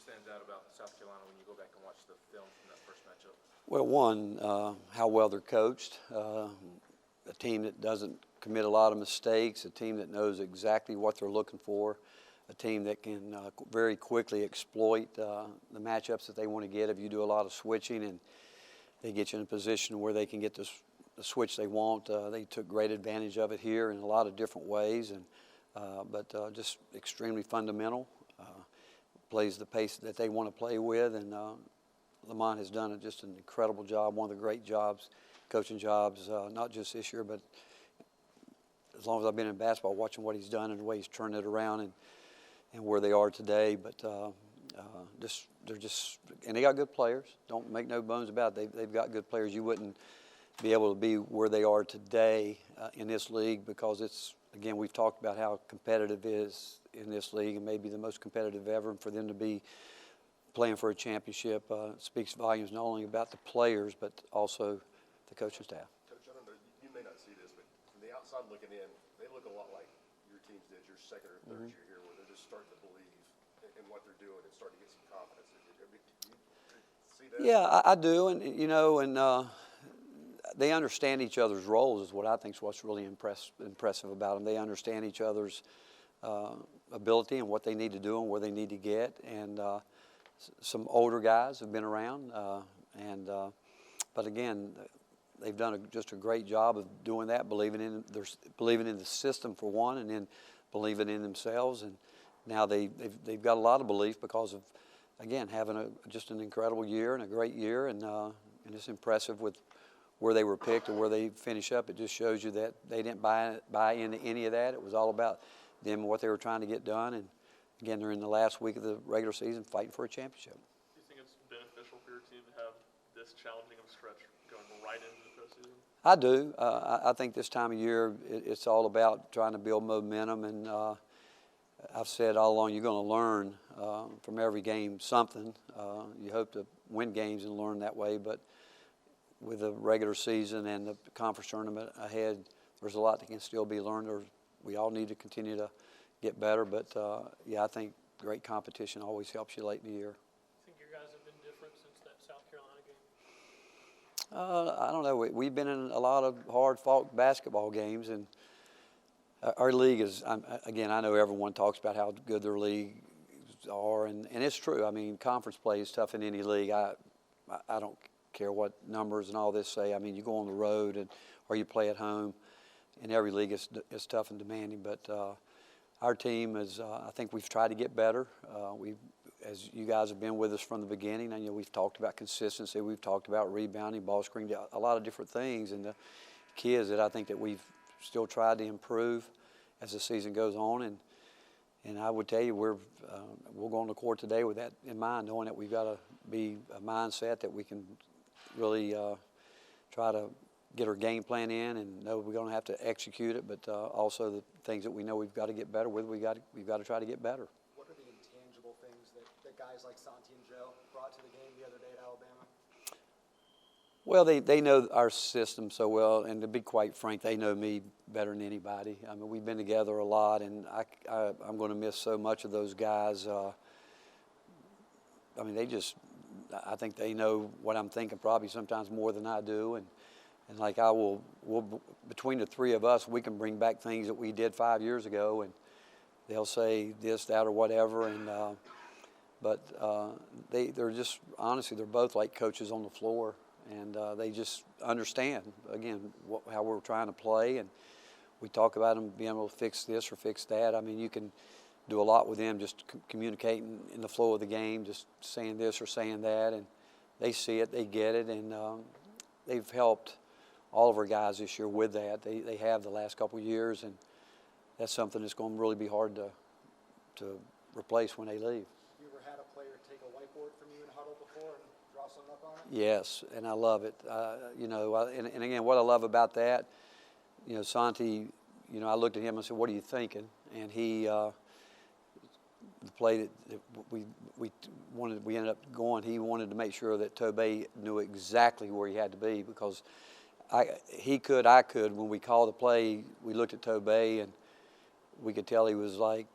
stands out about South Carolina when you go back and watch the film from that first matchup? Well, one, how well they're coached. A team that doesn't commit a lot of mistakes, a team that knows exactly what they're looking for, a team that can very quickly exploit the matchups that they want to get. If you do a lot of switching and they get you in a position where they can get the switch they want, they took great advantage of it here in a lot of different ways, and just extremely fundamental. Plays the pace that they want to play with, and Lamont has done just an incredible job, one of the great jobs, coaching jobs, not just this year, but as long as I've been in basketball, watching what he's done and the way he's turned it around and where they are today. But they're just, and they got good players. Don't make no bones about it. They've got good players. You wouldn't be able to be where they are today in this league because it's, again, we've talked about how competitive it is in this league and maybe the most competitive ever. And for them to be playing for a championship speaks volumes not only about the players but also the coaching staff. Coach, I don't know, you may not see this, but from the outside looking in, they look a lot like your teams did your second or third year here, where they're just starting to believe in what they're doing and starting to get some confidence. Do you see that? Yeah, I do, and they understand each other's roles is what I think is what's really impressive about them. They understand each other's ability and what they need to do and where they need to get. And some older guys have been around, but again, they've done just a great job of doing that, believing in the system for one, and then believing in themselves. And now they've got a lot of belief because of, again, having just an incredible year and a great year, and it's impressive with where they were picked or where they finish up. It just shows you that they didn't buy into any of that. It was all about them and what they were trying to get done. And again, they're in the last week of the regular season fighting for a championship. Do you think it's beneficial for your team to have this challenging of a stretch going right into the postseason? I do. I think this time of year it's all about trying to build momentum, and I've said all along you're going to learn from every game something. You hope to win games and learn that way, but with the regular season and the conference tournament ahead, there's a lot that can still be learned. We all need to continue to get better, but yeah, I think great competition always helps you late in the year. I think your guys have been different since that South Carolina game. I don't know. We've been in a lot of hard-fought basketball games, and our league is, again, I know everyone talks about how good their leagues are, and it's true. I mean, conference play is tough in any league. I don't care what numbers and all this say. I mean, you go on the road or you play at home. In every league, it's tough and demanding. But our team is, I think we've tried to get better. As you guys have been with us from the beginning, and we've talked about consistency. We've talked about rebounding, ball screen, a lot of different things. And the key is that I think that we've still tried to improve as the season goes on. And I would tell you we'll go on the court today with that in mind, knowing that we've got to be a mindset that we can really try to get our game plan in and know we're going to have to execute it, but also the things that we know we've got to get better with, we've got to try to get better. What are the intangible things that guys like Santi and Joe brought to the game the other day at Alabama? Well, they know our system so well, and to be quite frank, they know me better than anybody. I mean, we've been together a lot, and I'm going to miss so much of those guys. I mean, I think they know what I'm thinking probably sometimes more than I do, and like we'll between the three of us, we can bring back things that we did 5 years ago, and they'll say this, that, or whatever, and they're just, honestly, they're both like coaches on the floor, and they just understand, again, how we're trying to play, and we talk about them being able to fix this or fix that. I mean, you can do a lot with them just communicating in the flow of the game, just saying this or saying that, and they see it, they get it, and they've helped all of our guys this year with that. They have the last couple of years, and that's something that's going to really be hard to replace when they leave. You ever had a player take a whiteboard from you in huddle before and draw something up on it? Yes, and I love it. And again, what I love about that, Santi, I looked at him and said, "What are you thinking?" And he, the play that we ended up going, he wanted to make sure that Tobey knew exactly where he had to be, because I could. When we called the play, we looked at Tobey and we could tell he was like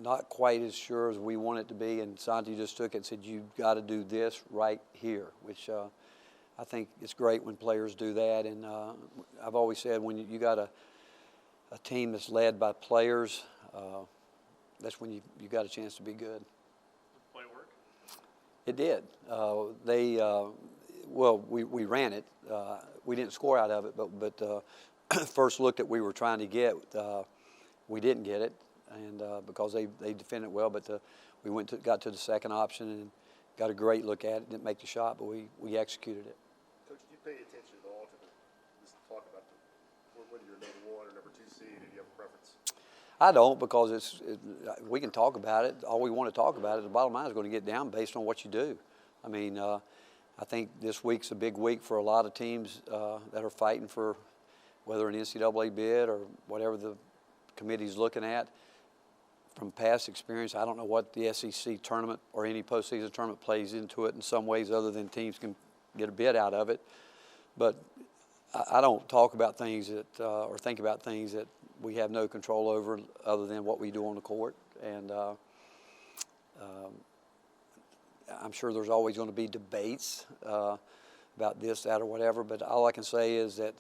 not quite as sure as we want it to be, and Santi just took it and said, "You've got to do this right here," which I think it's great when players do that. And I've always said when you got a team that's led by players, that's when you got a chance to be good. Playwork. It did. We ran it. We didn't score out of it, but first look that we were trying to get, we didn't get it, and because they defended well. But we got to the second option and got a great look at it. Didn't make the shot, but we executed it. Coach, do you pay attention at all to this talk about whether you're number 1 or number 2 seed, and do you have a preference? I don't, because we can talk about it all we want to talk about it. The bottom line is going to get down based on what you do. I mean, I think this week's a big week for a lot of teams that are fighting for whether an NCAA bid or whatever the committee's looking at. From past experience, I don't know what the SEC tournament or any postseason tournament plays into it in some ways other than teams can get a bid out of it. But I don't talk about things that or think about things that we have no control over other than what we do on the court. And I'm sure there's always going to be debates about this, that, or whatever. But all I can say is that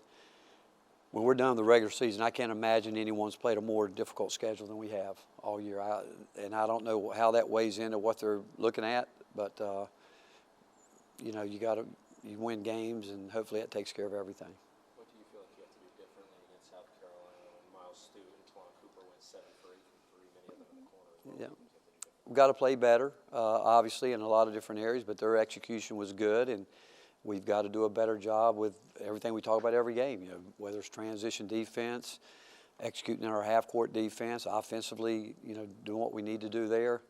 when we're done with the regular season, I can't imagine anyone's played a more difficult schedule than we have all year. And I don't know how that weighs into what they're looking at, but you win games, and hopefully that takes care of everything. What do you feel like you have to do differently against South Carolina when Miles Stewart and Twan Cooper went 7 for 8 from 3, many of them in the corner? Yeah. We've got to play better, obviously, in a lot of different areas, but their execution was good, and we've got to do a better job with everything we talk about every game, whether it's transition defense, executing our half-court defense, offensively, doing what we need to do there.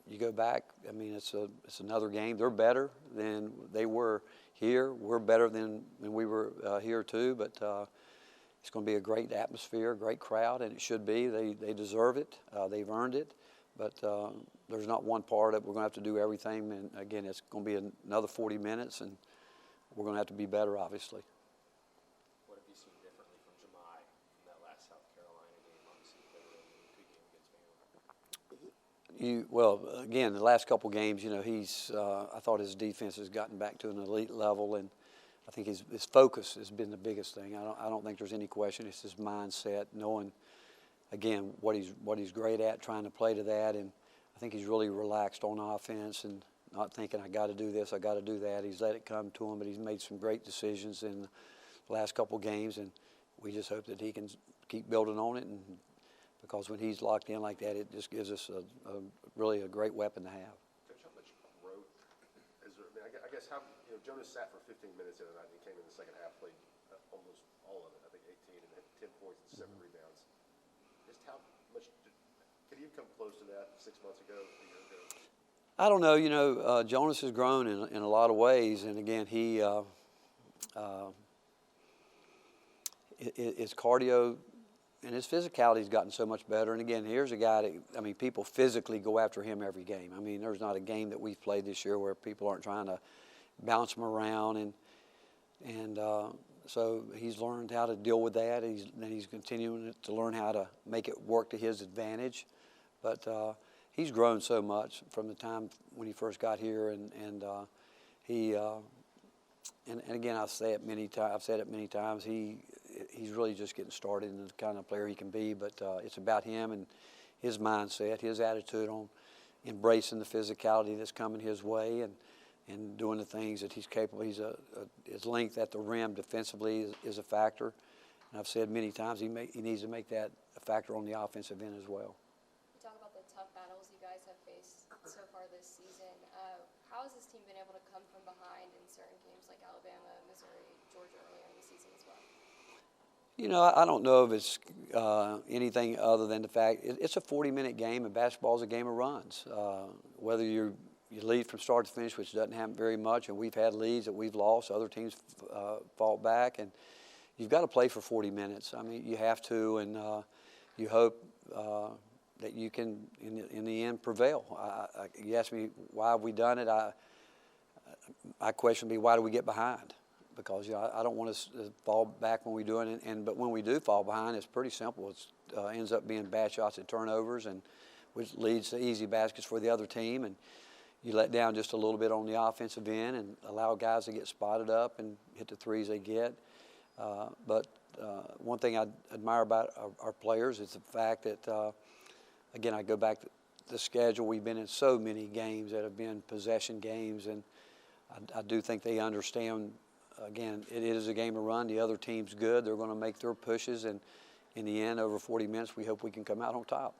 You go back, I mean, it's another game. They're better than they were here. We're better than we were here too, but it's going to be a great atmosphere, great crowd, and it should be. They deserve it. They've earned it. But there's not one part of it. We're going to have to do everything. And, again, it's going to be another 40 minutes, and we're going to have to be better, obviously. What have you seen differently from Jemai in that last South Carolina game? Obviously, he played a really good game against Baylor. Again, the last couple games, I thought his defense has gotten back to an elite level, and I think his focus has been the biggest thing. I don't think there's any question. It's his mindset, knowing – again, what he's great at, trying to play to that, and I think he's really relaxed on offense and not thinking, I got to do this, I got to do that. He's let it come to him, but he's made some great decisions in the last couple games, and we just hope that he can keep building on it, and because when he's locked in like that, it just gives us really a great weapon to have. Coach, how much growth is there? I mean, I guess Jonas sat for 15 minutes the other night, and he came in the second half, played almost all of it, I think 18, and had 10 points and 7 rebounds. Just how much could he have come close to that 6 months ago, a year ago? I don't know. Jonas has grown in a lot of ways, and again, his cardio and his physicality has gotten so much better. And again, here's a guy that, people physically go after him every game. There's not a game that we've played this year where people aren't trying to bounce him around, and so he's learned how to deal with that. He's continuing to learn how to make it work to his advantage. But he's grown so much from the time when he first got here, and again, I've said it many times. He's really just getting started in the kind of player he can be. But it's about him and his mindset, his attitude on embracing the physicality that's coming his way, and doing the things that he's capable. His length at the rim defensively is a factor. And I've said many times he needs to make that a factor on the offensive end as well. You talk about the tough battles you guys have faced so far this season. How has this team been able to come from behind in certain games like Alabama, Missouri, Georgia earlier in the season as well? I don't know if it's anything other than the fact it's a 40-minute game, and basketball is a game of runs. Whether you lead from start to finish, which doesn't happen very much, and we've had leads that we've lost, other teams fall back, and you've got to play for 40 minutes. You have to, and you hope that you can, in the end, prevail. You ask me why have we done it. My question would be, why do we get behind? Because I don't want us to fall back when we do it, but when we do fall behind, it's pretty simple. It ends up being bad shots and turnovers, and which leads to easy baskets for the other team. And you let down just a little bit on the offensive end and allow guys to get spotted up and hit the threes they get. But one thing I admire about our players is the fact that, again, I go back to the schedule. We've been in so many games that have been possession games, and I do think they understand, again, it is a game of run. The other team's good. They're going to make their pushes, and in the end, over 40 minutes, we hope we can come out on top.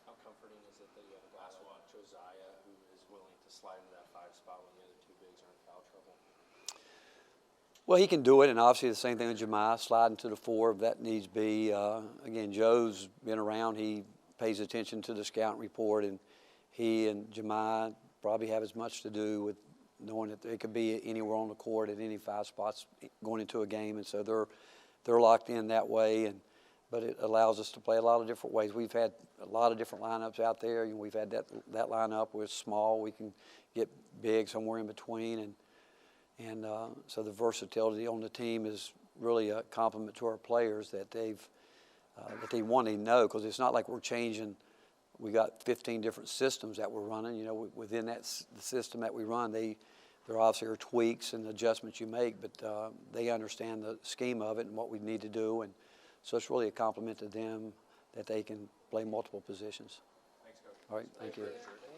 How comforting is it that you have a guy like Josiah who is willing to slide into that 5 spot when the other 2 bigs are in foul trouble? Well, he can do it, and obviously the same thing with Jemiah, sliding to the 4 if that needs be. Again, Joe's been around. He pays attention to the scouting report, and he and Jemiah probably have as much to do with knowing that they could be anywhere on the court at any 5 spots going into a game, and so they're locked in that way. But it allows us to play a lot of different ways. We've had a lot of different lineups out there. We've had that lineup where it's small. We can get big somewhere in between, and so the versatility on the team is really a compliment to our players that they want to know, because it's not like we're changing. We got 15 different systems that we're running. Within the system that we run, there obviously are tweaks and adjustments you make, but they understand the scheme of it and what we need to do, and so it's really a compliment to them that they can play multiple positions. Thanks, Coach. All right, thank you. Thanks, Richard.